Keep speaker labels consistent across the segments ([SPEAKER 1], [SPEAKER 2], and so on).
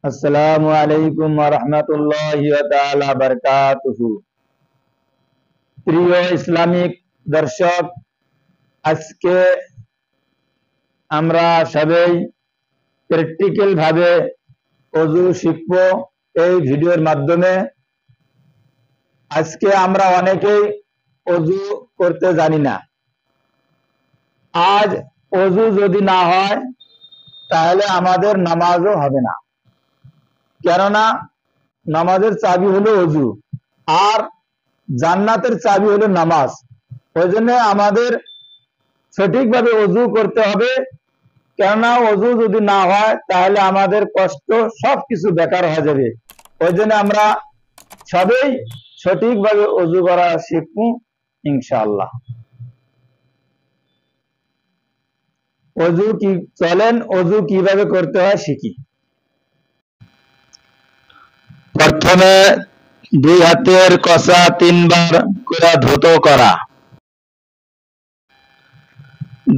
[SPEAKER 1] আসসালামু আলাইকুম ওয়া রাহমাতুল্লাহি ওয়া তাআলা বারাকাতুহু। প্রিয় ইসলামিক দর্শক, আজকে আমরা সবাই প্র্যাকটিক্যাল ভাবে ওযু শিখব এই ভিডিওর মাধ্যমে। আজকে আমরা অনেকেই ওযু করতে জানি না। আজ ওযু যদি না হয় তাহলে আমাদের নামাজও হবে না, কেননা নামাজের চাবি হলো ওযু আর জান্নাতের চাবি হলো নামাজ। ওই জন্য আমাদের সঠিকভাবে ওযু করতে হবে, কেননা ওযু যদি না হয় তাহলে আমাদের কষ্ট সবকিছু বেকার হয়ে যাবে। ওই জন্য আমরা সবাই সঠিকভাবে ওযু করা শিখব ইনশাআল্লাহ। চলেন ওযু কিভাবে করতে হয় শিখি। প্রথমে দুই হাতের কসা 3 বার করে ধৌত করা।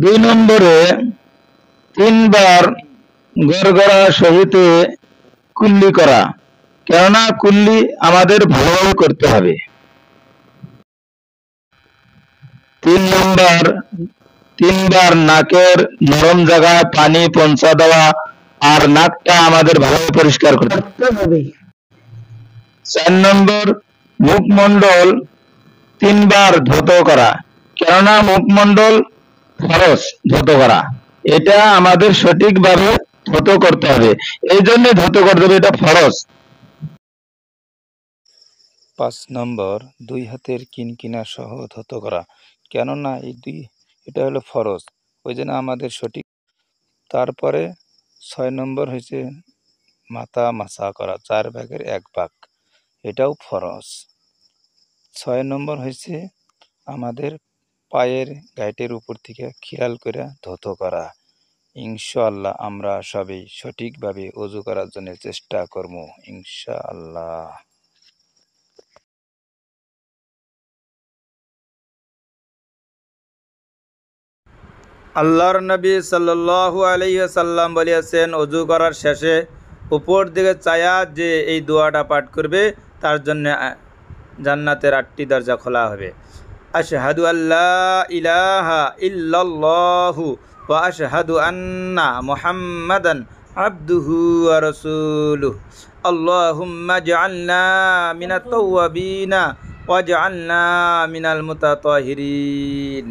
[SPEAKER 1] 2 নম্বরে 3 বার গড়গড়া সহিত কুল্লি করা, কেননা কুল্লি আমাদের ভালোভাবে করতে হবে। 3 নম্বর 3 বার নাকের নরম জায়গায় পানি পৌঁছা দেওয়া আর নাকটা আমাদের ভালোভাবে পরিষ্কার করতে হবে। 4 নম্বর মুখমণ্ডল 3 বার ধৌত করা, কেননা মুখমণ্ডল ফরজ ধৌত করা। এটা আমাদের সঠিকভাবে ধৌত করতে হবে, এই জন্য ধৌত করতে হবে, এটা ফরজ।
[SPEAKER 2] 5 নম্বর 2 হাতের কিনকিনা সহ ধৌত করা, কেননা এটা হলো ফরজ, ওই জন্য আমাদের সঠিক। তারপরে 6 নম্বর হয়েছে মাথা মাসা করা 4 ভাগের 1 ভাগ, এটাও ফরজ। 6 নম্বর হয়েছে আমাদের পায়ের গাইটের উপর থেকে খেয়াল করে ধৌত করা। ইনশাআল্লাহ আমরা সবাই সঠিকভাবে ওযু করার জন্য চেষ্টা করব ইনশাআল্লাহ। আল্লাহর নবী সাল্লাল্লাহু আলাইহি ওয়াসাল্লাম বলেছেন, ওযু করার শেষে উপর দিকে চায়া যে এই দোয়াটা পাঠ করবে তার জন্য জান্নাতের 8টি দরজা খোলা হবে। আশহাদু আল্লা ইলাহা ইল্লাল্লাহু ওয়া আশহাদু আন্না মুহাম্মাদান আবদুহু ওয়া রাসূলুহু। আল্লাহুম্মা জাআলনা মিনাত তাওয়াবিনা ওয়াজআলনা মিনাল মুতাতাহিরিন।